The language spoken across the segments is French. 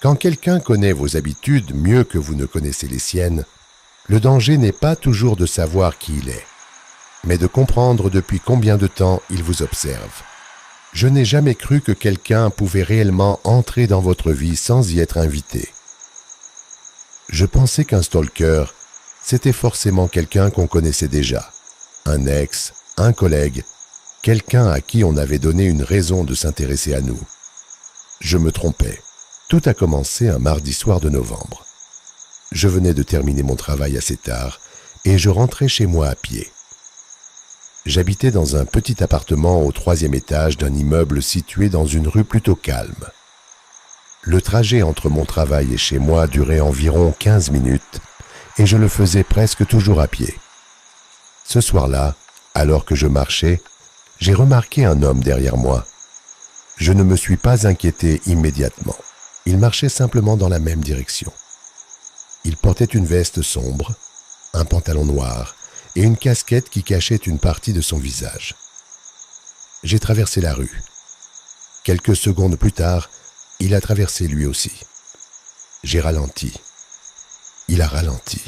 Quand quelqu'un connaît vos habitudes mieux que vous ne connaissez les siennes, le danger n'est pas toujours de savoir qui il est, mais de comprendre depuis combien de temps il vous observe. Je n'ai jamais cru que quelqu'un pouvait réellement entrer dans votre vie sans y être invité. Je pensais qu'un stalker, c'était forcément quelqu'un qu'on connaissait déjà, un ex, un collègue, quelqu'un à qui on avait donné une raison de s'intéresser à nous. Je me trompais. Tout a commencé un mardi soir de novembre. Je venais de terminer mon travail assez tard et je rentrais chez moi à pied. J'habitais dans un petit appartement au 3e étage d'un immeuble situé dans une rue plutôt calme. Le trajet entre mon travail et chez moi durait environ 15 minutes et je le faisais presque toujours à pied. Ce soir-là, alors que je marchais, j'ai remarqué un homme derrière moi. Je ne me suis pas inquiété immédiatement. Il marchait simplement dans la même direction. Il portait une veste sombre, un pantalon noir et une casquette qui cachait une partie de son visage. J'ai traversé la rue. Quelques secondes plus tard, il a traversé lui aussi. J'ai ralenti. Il a ralenti.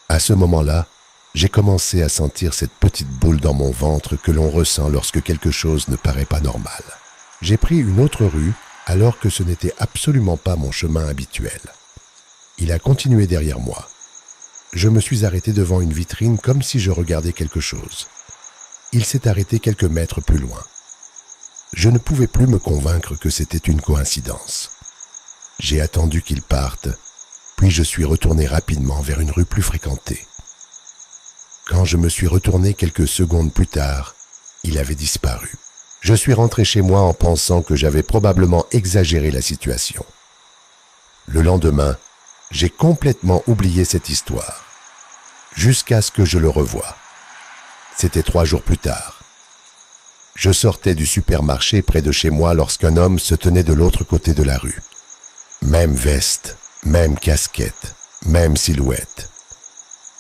À ce moment-là, j'ai commencé à sentir cette petite boule dans mon ventre que l'on ressent lorsque quelque chose ne paraît pas normal. J'ai pris une autre rue alors que ce n'était absolument pas mon chemin habituel. Il a continué derrière moi. Je me suis arrêté devant une vitrine comme si je regardais quelque chose. Il s'est arrêté quelques mètres plus loin. Je ne pouvais plus me convaincre que c'était une coïncidence. J'ai attendu qu'il parte, puis je suis retourné rapidement vers une rue plus fréquentée. Quand je me suis retourné quelques secondes plus tard, il avait disparu. Je suis rentré chez moi en pensant que j'avais probablement exagéré la situation. Le lendemain, j'ai complètement oublié cette histoire, jusqu'à ce que je le revoie. C'était 3 jours plus tard. Je sortais du supermarché près de chez moi lorsqu'un homme se tenait de l'autre côté de la rue. Même veste, même casquette, même silhouette.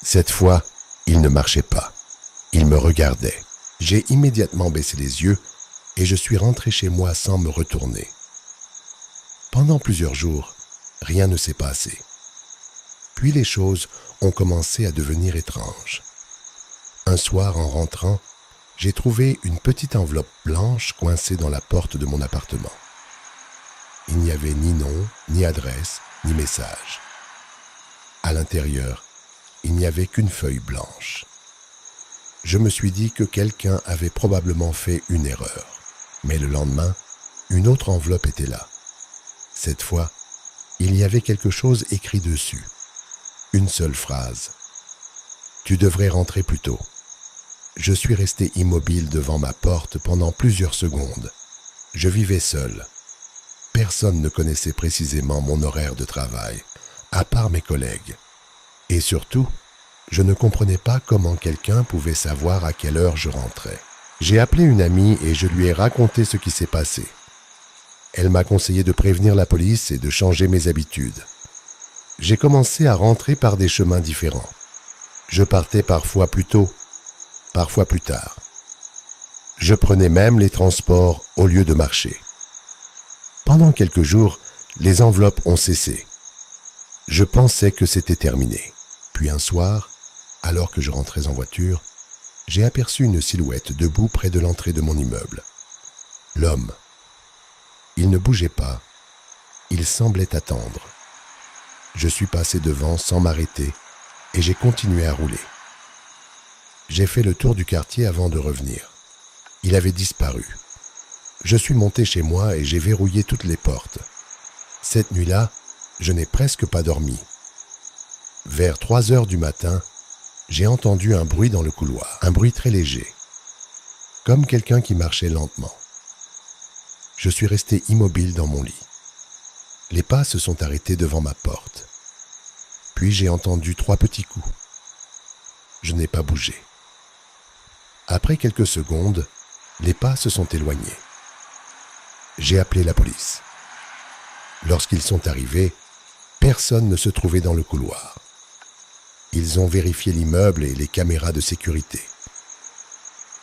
Cette fois, il ne marchait pas. Il me regardait. J'ai immédiatement baissé les yeux et je suis rentré chez moi sans me retourner. Pendant plusieurs jours, rien ne s'est passé. Puis les choses ont commencé à devenir étranges. Un soir, en rentrant, j'ai trouvé une petite enveloppe blanche coincée dans la porte de mon appartement. Il n'y avait ni nom, ni adresse, ni message. À l'intérieur, il n'y avait qu'une feuille blanche. Je me suis dit que quelqu'un avait probablement fait une erreur. Mais le lendemain, une autre enveloppe était là. Cette fois, il y avait quelque chose écrit dessus. Une seule phrase. « Tu devrais rentrer plus tôt. » Je suis resté immobile devant ma porte pendant plusieurs secondes. Je vivais seul. Personne ne connaissait précisément mon horaire de travail, à part mes collègues. Et surtout, je ne comprenais pas comment quelqu'un pouvait savoir à quelle heure je rentrais. J'ai appelé une amie et je lui ai raconté ce qui s'est passé. Elle m'a conseillé de prévenir la police et de changer mes habitudes. J'ai commencé à rentrer par des chemins différents. Je partais parfois plus tôt, parfois plus tard. Je prenais même les transports au lieu de marcher. Pendant quelques jours, les enveloppes ont cessé. Je pensais que c'était terminé. Puis un soir, alors que je rentrais en voiture, j'ai aperçu une silhouette debout près de l'entrée de mon immeuble. L'homme. Il ne bougeait pas. Il semblait attendre. Je suis passé devant sans m'arrêter et j'ai continué à rouler. J'ai fait le tour du quartier avant de revenir. Il avait disparu. Je suis monté chez moi et j'ai verrouillé toutes les portes. Cette nuit-là, je n'ai presque pas dormi. Vers 3 heures du matin, j'ai entendu un bruit dans le couloir, un bruit très léger, comme quelqu'un qui marchait lentement. Je suis resté immobile dans mon lit. Les pas se sont arrêtés devant ma porte. Puis j'ai entendu 3 petits coups. Je n'ai pas bougé. Après quelques secondes, les pas se sont éloignés. J'ai appelé la police. Lorsqu'ils sont arrivés, personne ne se trouvait dans le couloir. Ils ont vérifié l'immeuble et les caméras de sécurité.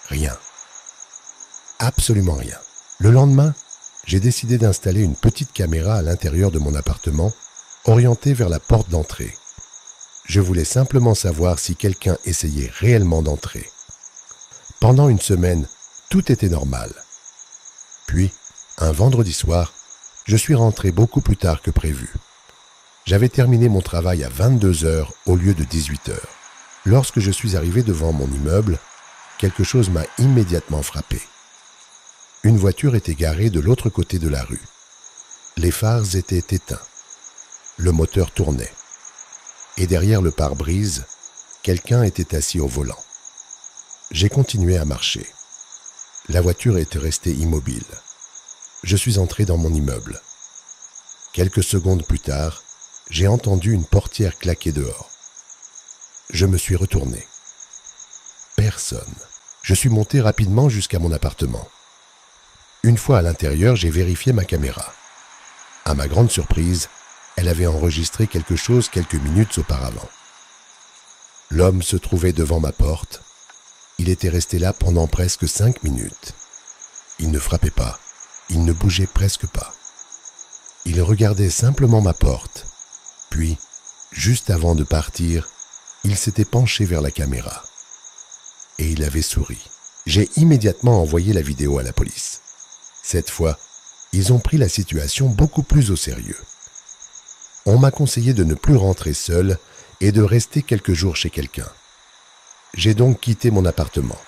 Rien. Absolument rien. Le lendemain, j'ai décidé d'installer une petite caméra à l'intérieur de mon appartement, orientée vers la porte d'entrée. Je voulais simplement savoir si quelqu'un essayait réellement d'entrer. Pendant une semaine, tout était normal. Puis, un vendredi soir, je suis rentré beaucoup plus tard que prévu. J'avais terminé mon travail à 22h au lieu de 18h. Lorsque je suis arrivé devant mon immeuble, quelque chose m'a immédiatement frappé. Une voiture était garée de l'autre côté de la rue. Les phares étaient éteints. Le moteur tournait. Et derrière le pare-brise, quelqu'un était assis au volant. J'ai continué à marcher. La voiture était restée immobile. Je suis entré dans mon immeuble. Quelques secondes plus tard, j'ai entendu une portière claquer dehors. Je me suis retourné. Personne. Je suis monté rapidement jusqu'à mon appartement. Une fois à l'intérieur, j'ai vérifié ma caméra. À ma grande surprise, elle avait enregistré quelque chose quelques minutes auparavant. L'homme se trouvait devant ma porte. Il était resté là pendant presque 5 minutes. Il ne frappait pas. Il ne bougeait presque pas. Il regardait simplement ma porte. Puis, juste avant de partir, il s'était penché vers la caméra. Et il avait souri. J'ai immédiatement envoyé la vidéo à la police. Cette fois, ils ont pris la situation beaucoup plus au sérieux. On m'a conseillé de ne plus rentrer seul et de rester quelques jours chez quelqu'un. J'ai donc quitté mon appartement.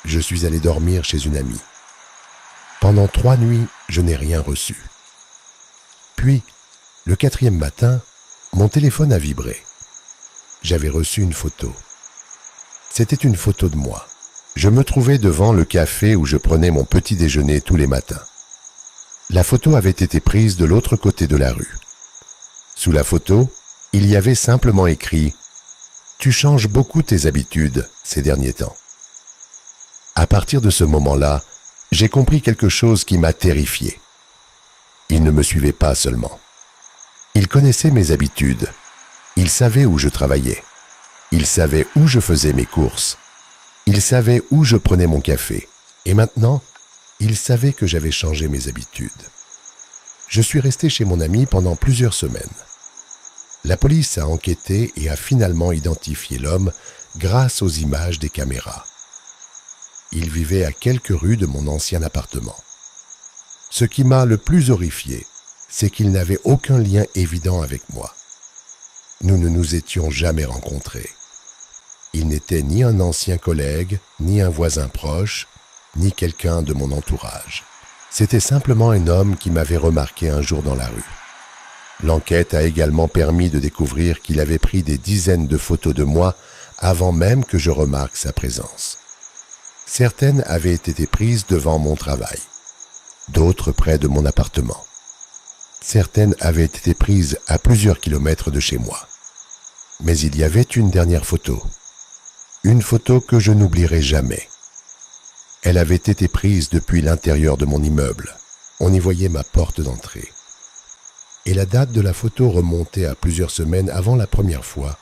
Je suis allé dormir chez une amie. Pendant 3 nuits, je n'ai rien reçu. Puis, le 4e matin, mon téléphone a vibré. J'avais reçu une photo. C'était une photo de moi. Je me trouvais devant le café où je prenais mon petit déjeuner tous les matins. La photo avait été prise de l'autre côté de la rue. Sous la photo, il y avait simplement écrit « Tu changes beaucoup tes habitudes ces derniers temps ». À partir de ce moment-là, j'ai compris quelque chose qui m'a terrifié. Il ne me suivait pas seulement. Il connaissait mes habitudes. Il savait où je travaillais. Il savait où je faisais mes courses. Il savait où je prenais mon café. Et maintenant, il savait que j'avais changé mes habitudes. Je suis resté chez mon ami pendant plusieurs semaines. La police a enquêté et a finalement identifié l'homme grâce aux images des caméras. Il vivait à quelques rues de mon ancien appartement. Ce qui m'a le plus horrifié, c'est qu'il n'avait aucun lien évident avec moi. Nous ne nous étions jamais rencontrés. Il n'était ni un ancien collègue, ni un voisin proche, ni quelqu'un de mon entourage. C'était simplement un homme qui m'avait remarqué un jour dans la rue. L'enquête a également permis de découvrir qu'il avait pris des dizaines de photos de moi avant même que je remarque sa présence. Certaines avaient été prises devant mon travail, d'autres près de mon appartement. Certaines avaient été prises à plusieurs kilomètres de chez moi. Mais il y avait une dernière photo. Une photo que je n'oublierai jamais. Elle avait été prise depuis l'intérieur de mon immeuble. On y voyait ma porte d'entrée. Et la date de la photo remontait à plusieurs semaines avant la première fois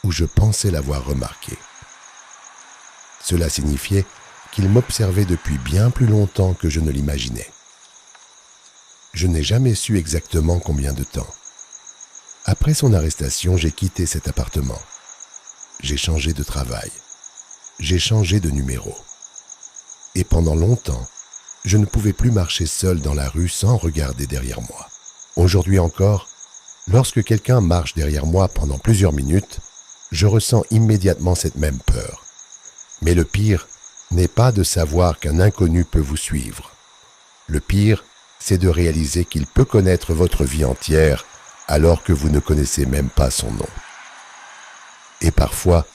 où je pensais l'avoir remarqué. Cela signifiait qu'il m'observait depuis bien plus longtemps que je ne l'imaginais. Je n'ai jamais su exactement combien de temps. Après son arrestation, j'ai quitté cet appartement. J'ai changé de travail. J'ai changé de numéro. Et pendant longtemps, je ne pouvais plus marcher seul dans la rue sans regarder derrière moi. Aujourd'hui encore, lorsque quelqu'un marche derrière moi pendant plusieurs minutes, je ressens immédiatement cette même peur. Mais le pire n'est pas de savoir qu'un inconnu peut vous suivre. Le pire, c'est de réaliser qu'il peut connaître votre vie entière alors que vous ne connaissez même pas son nom. Et parfois,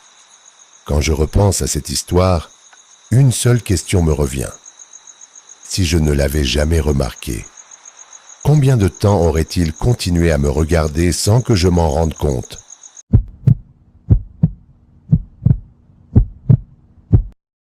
quand je repense à cette histoire, une seule question me revient. Si je ne l'avais jamais remarqué, combien de temps aurait-il continué à me regarder sans que je m'en rende compte ?